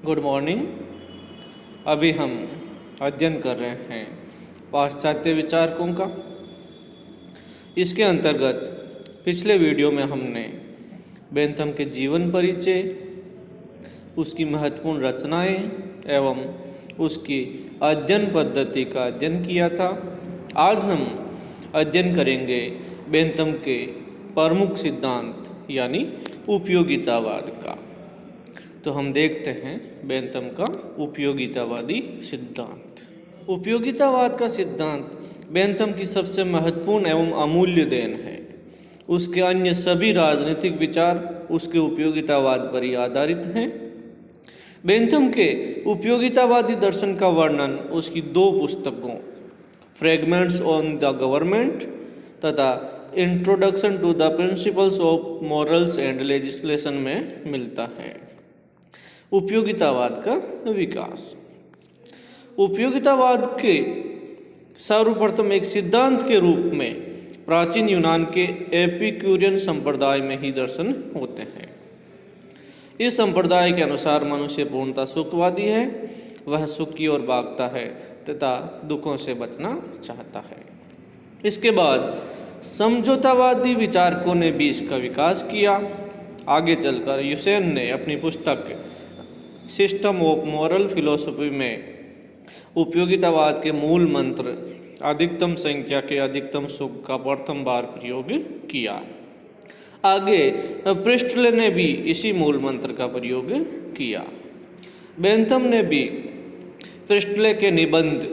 Good morning. अभी हम अध्ययन कर रहे हैं पाश्चात्य विचारकों का। इसके अंतर्गत पिछले वीडियो में हमने बेंथम के जीवन परिचय, उसकी महत्वपूर्ण रचनाएं एवं उसकी अध्ययन पद्धति का अध्ययन किया था। आज हम अध्ययन करेंगे बेंथम के प्रमुख सिद्धांत यानी उपयोगितावाद का। तो हम देखते हैं बेंथम का उपयोगितावादी सिद्धांत। उपयोगितावाद का सिद्धांत बेंथम की सबसे महत्वपूर्ण एवं अमूल्य देन है। उसके अन्य सभी राजनीतिक विचार उसके उपयोगितावाद पर ही आधारित हैं। बेंथम के उपयोगितावादी दर्शन का वर्णन उसकी दो पुस्तकों फ्रेगमेंट्स ऑन द गवर्नमेंट तथा introduction to the principles of morals and legislation में मिलता है। उपयोगितावाद का विकास। उपयोगितावाद के सर्वप्रथम एक सिद्धांत के रूप में प्राचीन यूनान के एपिक्यूरियन संप्रदाय में ही दर्शन होते हैं। इस संप्रदाय के अनुसार मनुष्य पूर्णतः सुखवादी है। वह सुख की ओर भागता है तथा दुखों से बचना चाहता है। इसके बाद समझौतावादी विचारकों ने भी इसका विकास किया। आगे चलकर यूसेन ने अपनी पुस्तक सिस्टम ऑफ मॉरल फिलॉसफी में उपयोगितावाद के मूल मंत्र अधिकतम संख्या के अधिकतम सुख का प्रथम बार प्रयोग किया। आगे प्रिस्टले ने भी इसी मूल मंत्र का प्रयोग किया। बेंथम ने भी प्रिस्टले के निबंध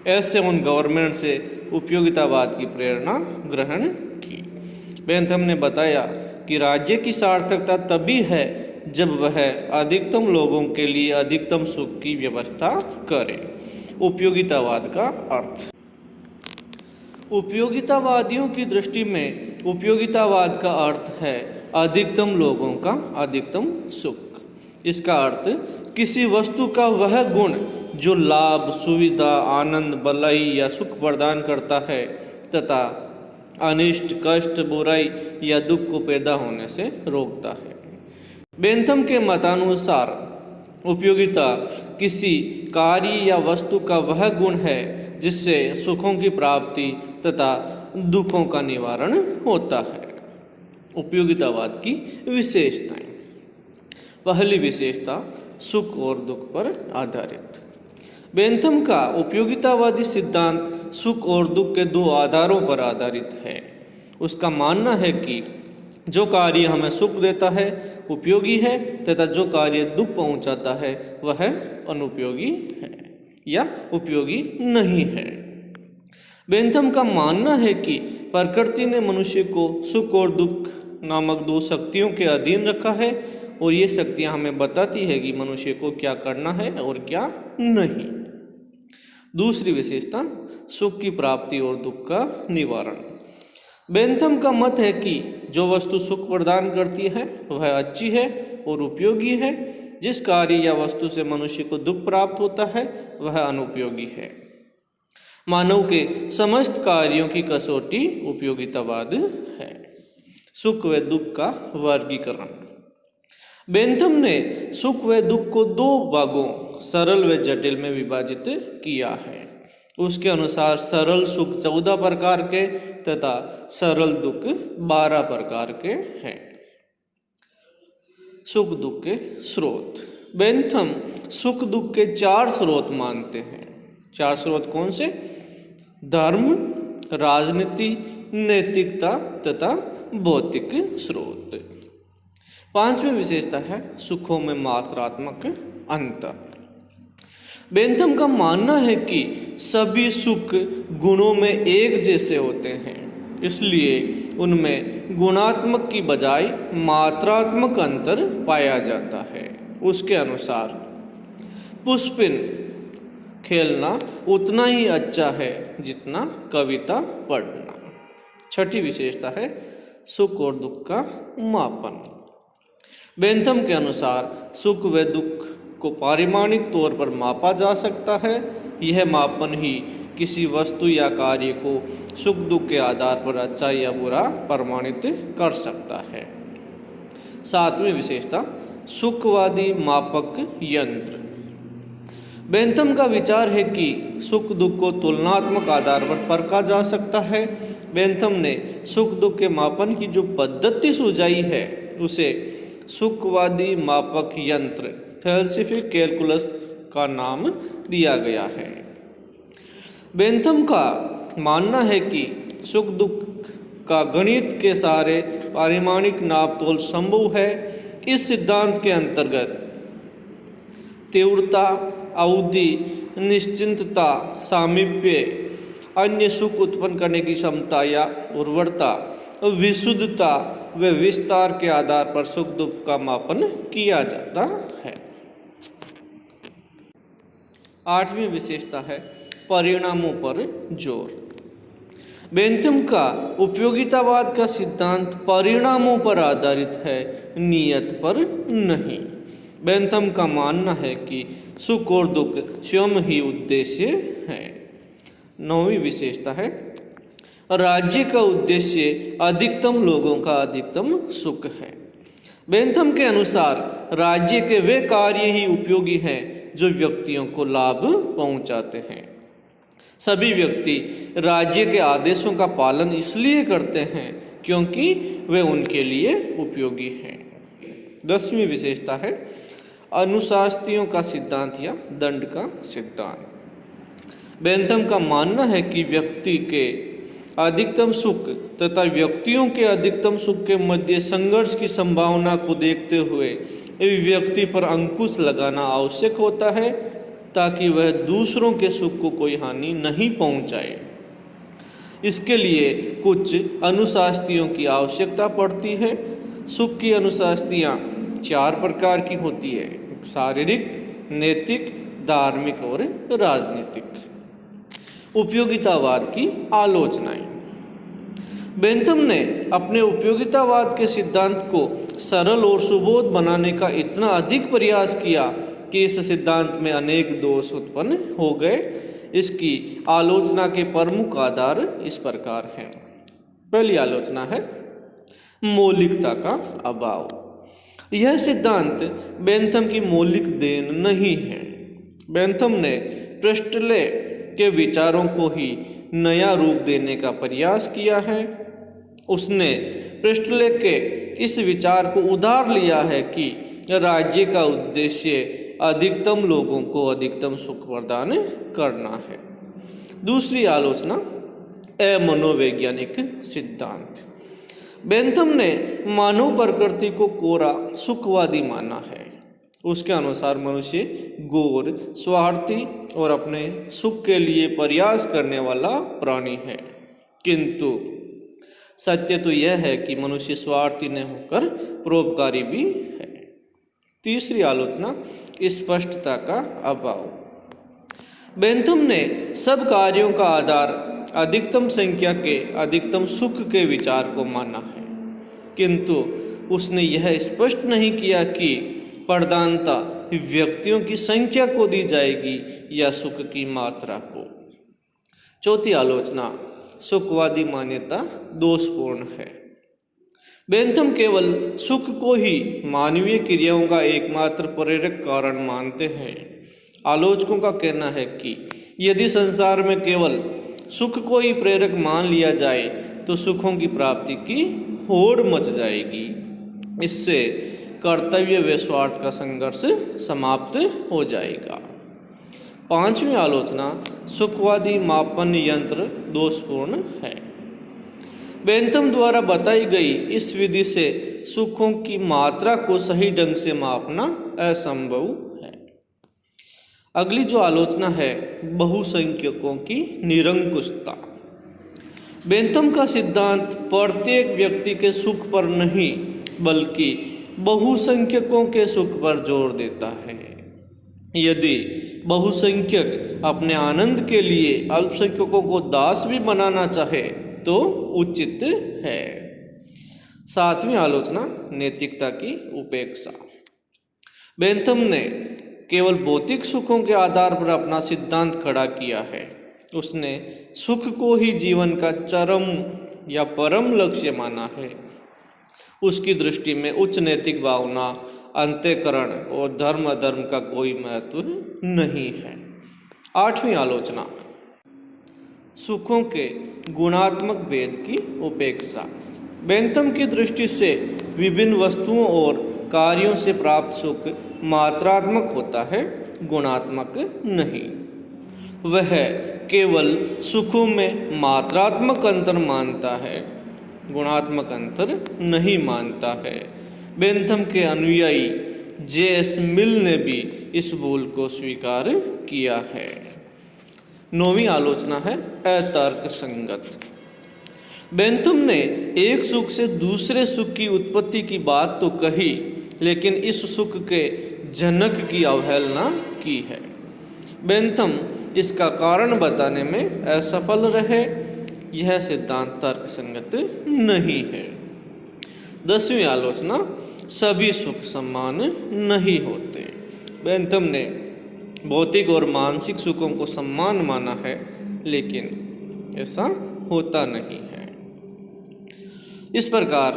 ऐसे ऑन गवर्नमेंट से उपयोगितावाद की प्रेरणा ग्रहण की। बेंथम ने बताया कि राज्य की सार्थकता तभी है जब वह अधिकतम लोगों के लिए अधिकतम सुख की व्यवस्था करे। उपयोगितावाद का अर्थ। उपयोगितावादियों की दृष्टि में उपयोगितावाद का अर्थ है अधिकतम लोगों का अधिकतम सुख। इसका अर्थ किसी वस्तु का वह गुण जो लाभ, सुविधा, आनंद, भलाई या सुख प्रदान करता है तथा अनिष्ट, कष्ट, बुराई या दुख को पैदा होने से रोकता है। बेंथम के मतानुसार उपयोगिता किसी कार्य या वस्तु का वह गुण है जिससे सुखों की प्राप्ति तथा दुखों का निवारण होता है। उपयोगितावाद की विशेषताएं। पहली विशेषता सुख और दुख पर आधारित। बेंथम का उपयोगितावादी सिद्धांत सुख और दुख के दो आधारों पर आधारित है। उसका मानना है कि जो कार्य हमें सुख देता है उपयोगी है तथा जो कार्य दुख पहुंचाता है वह अनुपयोगी है या उपयोगी नहीं है। बेंथम का मानना है कि प्रकृति ने मनुष्य को सुख और दुख नामक दो शक्तियों के अधीन रखा है और ये शक्तियां हमें बताती है कि मनुष्य को क्या करना है और क्या नहीं। दूसरी विशेषता सुख की प्राप्ति और दुख का निवारण। बेंथम का मत है कि जो वस्तु सुख प्रदान करती है वह अच्छी है और उपयोगी है। जिस कार्य या वस्तु से मनुष्य को दुख प्राप्त होता है वह अनुपयोगी है। मानव के समस्त कार्यों की कसौटी उपयोगितावाद है। सुख व दुख का वर्गीकरण। बेंथम ने सुख व दुख को दो भागों सरल व जटिल में विभाजित किया है। उसके अनुसार सरल सुख 14 प्रकार के तथा सरल दुख 12 प्रकार के हैं। सुख दुख के स्रोत। बेंथम सुख दुख के 4 स्रोत मानते हैं। 4 स्रोत कौन से? धर्म, राजनीति, नैतिकता तथा भौतिक स्रोत। 5वीं विशेषता है सुखों में मात्रात्मक अंतर। बेंथम का मानना है कि सभी सुख गुणों में एक जैसे होते हैं, इसलिए उनमें गुणात्मक की बजाय मात्रात्मक अंतर पाया जाता है। उसके अनुसार पुष्पिन खेलना उतना ही अच्छा है जितना कविता पढ़ना। 6ठी विशेषता है सुख और दुख का मापन। बेंथम के अनुसार सुख व दुख को पारिमाणिक तौर पर मापा जा सकता है। यह मापन ही किसी वस्तु या कार्य को सुख दुख के आधार पर अच्छा या बुरा प्रमाणित कर सकता है। 7वीं विशेषता सुखवादी मापक यंत्र। बेंथम का विचार है कि सुख दुख को तुलनात्मक आधार पर परखा जा सकता है। बेंथम ने सुख दुख के मापन की जो पद्धति सुझाई है उसे सुखवादी मापक यंत्र फैल्सिफिक कैलकुलस का नाम दिया गया है। बेंथम का मानना है कि सुख दुख का गणित के सारे पारिमाणिक नापतोल संभव है। इस सिद्धांत के अंतर्गत तीव्रता, अवधि, निश्चितता, सामीप्य, अन्य सुख उत्पन्न करने की क्षमता या उर्वरता, विशुद्धता व विस्तार के आधार पर सुख दुख का मापन किया जाता है। 8वीं विशेषता है परिणामों पर जोर। बेंथम का उपयोगितावाद का सिद्धांत परिणामों पर आधारित है, नियत पर नहीं। बेंथम का मानना है कि सुख और दुख स्वयं ही उद्देश्य है। 9वीं विशेषता है राज्य का उद्देश्य अधिकतम लोगों का अधिकतम सुख है। बेंथम के अनुसार राज्य के वे कार्य ही उपयोगी हैं जो व्यक्तियों को लाभ पहुंचाते हैं। सभी व्यक्ति राज्य के आदेशों का पालन इसलिए करते हैं क्योंकि वे उनके लिए उपयोगी हैं। 10वीं विशेषता है अनुशास्त्रियों का सिद्धांत या दंड का सिद्धांत। बेंथम का मानना है कि व्यक्ति के अधिकतम सुख तथा व्यक्तियों के अधिकतम सुख के मध्य संघर्ष की संभावना को देखते हुए व्यक्ति पर अंकुश लगाना आवश्यक होता है ताकि वह दूसरों के सुख को कोई हानि नहीं पहुंचाए। इसके लिए कुछ अनुशास्त्रियों की आवश्यकता पड़ती है। सुख की अनुशास्त्रियाँ 4 प्रकार की होती है: शारीरिक, नैतिक, धार्मिक और राजनीतिक। उपयोगितावाद की आलोचनाएं। बेंथम ने अपने उपयोगितावाद के सिद्धांत को सरल और सुबोध बनाने का इतना अधिक प्रयास किया कि इस सिद्धांत में अनेक दोष उत्पन्न हो गए। इसकी आलोचना के प्रमुख आधार इस प्रकार हैं। पहली आलोचना है मौलिकता का अभाव। यह सिद्धांत बेंथम की मौलिक देन नहीं है। बेंथम ने प्रिस्टले के विचारों को ही नया रूप देने का प्रयास किया है। उसने प्रिस्टले के इस विचार को उधार लिया है कि राज्य का उद्देश्य अधिकतम लोगों को अधिकतम सुख प्रदान करना है। दूसरी आलोचना अमनोवैज्ञानिक सिद्धांत। बेंथम ने मानव प्रकृति को कोरा सुखवादी माना है। उसके अनुसार मनुष्य गौर, स्वार्थी और अपने सुख के लिए प्रयास करने वाला प्राणी है। किंतु सत्य तो यह है कि मनुष्य स्वार्थी न होकर परोपकारी भी है। तीसरी आलोचना स्पष्टता का अभाव। बेंथम ने सब कार्यों का आधार अधिकतम संख्या के अधिकतम सुख के विचार को माना है, किंतु उसने यह स्पष्ट नहीं किया कि प्रधानता व्यक्तियों की संख्या को दी जाएगी या सुख की मात्रा को। चौथी आलोचना सुखवादी मान्यता दोषपूर्ण है। बेंथम केवल सुख को ही मानवीय क्रियाओं का एकमात्र प्रेरक कारण मानते हैं। आलोचकों का कहना है कि यदि संसार में केवल सुख को ही प्रेरक मान लिया जाए तो सुखों की प्राप्ति की होड़ मच जाएगी। इससे कर्तव्य व स्वार्थ का संघर्ष समाप्त हो जाएगा। 5वीं आलोचना सुखवादी मापन यंत्र दोषपूर्ण है। बेंथम द्वारा बताई गई इस विधि से सुखों की मात्रा को सही ढंग से मापना असंभव है। अगली जो आलोचना है बहुसंख्यकों की निरंकुशता। बेंथम का सिद्धांत प्रत्येक व्यक्ति के सुख पर नहीं बल्कि बहुसंख्यकों के सुख पर जोर देता है। यदि बहुसंख्यक अपने आनंद के लिए अल्पसंख्यकों को दास भी बनाना चाहे तो उचित है। 7वीं आलोचना नैतिकता की उपेक्षा। बेंथम ने केवल भौतिक सुखों के आधार पर अपना सिद्धांत खड़ा किया है। उसने सुख को ही जीवन का चरम या परम लक्ष्य माना है। उसकी दृष्टि में उच्च नैतिक भावना अंतःकरण और धर्म अधर्म का कोई महत्व नहीं है। 8वीं आलोचना, सुखों के गुणात्मक भेद की उपेक्षा। बेंथम की दृष्टि से विभिन्न वस्तुओं और कार्यों से प्राप्त सुख मात्रात्मक होता है, गुणात्मक नहीं। वह केवल सुखों में मात्रात्मक अंतर मानता है, गुणात्मक अंतर नहीं मानता है। बेंथम के अनुयायी जे.एस. मिल ने भी इस भूल को स्वीकार किया है। 9वीं आलोचना है अतर्क संगत। बेंथम ने एक सुख से दूसरे सुख की उत्पत्ति की बात तो कही, लेकिन इस सुख के जनक की अवहेलना की है। बेंथम इसका कारण बताने में असफल रहे। यह सिद्धांत तर्क संगत नहीं है। 10वीं आलोचना, सभी सुख समान नहीं होते। बेंथम ने भौतिक और मानसिक सुखों को समान माना है, लेकिन ऐसा होता नहीं है। इस प्रकार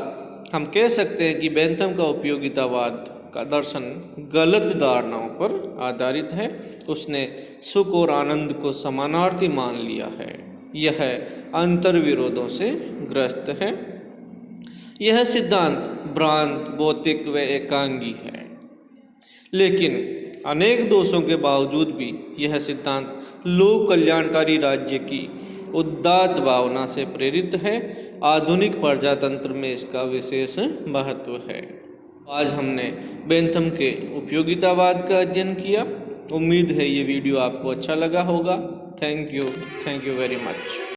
हम कह सकते हैं कि बेंथम का उपयोगितावाद का दर्शन गलत धारणाओं पर आधारित है। उसने सुख और आनंद को समानार्थी मान लिया है। यह अंतर्विरोधों से ग्रस्त है। यह सिद्धांत भ्रांत, भौतिक व एकांगी है, लेकिन अनेक दोषों के बावजूद भी यह सिद्धांत लोक कल्याणकारी राज्य की उदात्त भावना से प्रेरित है। आधुनिक प्रजातंत्र में इसका विशेष महत्व है। आज हमने बेंथम के उपयोगितावाद का अध्ययन किया। उम्मीद है ये वीडियो आपको अच्छा लगा होगा। Thank you very much.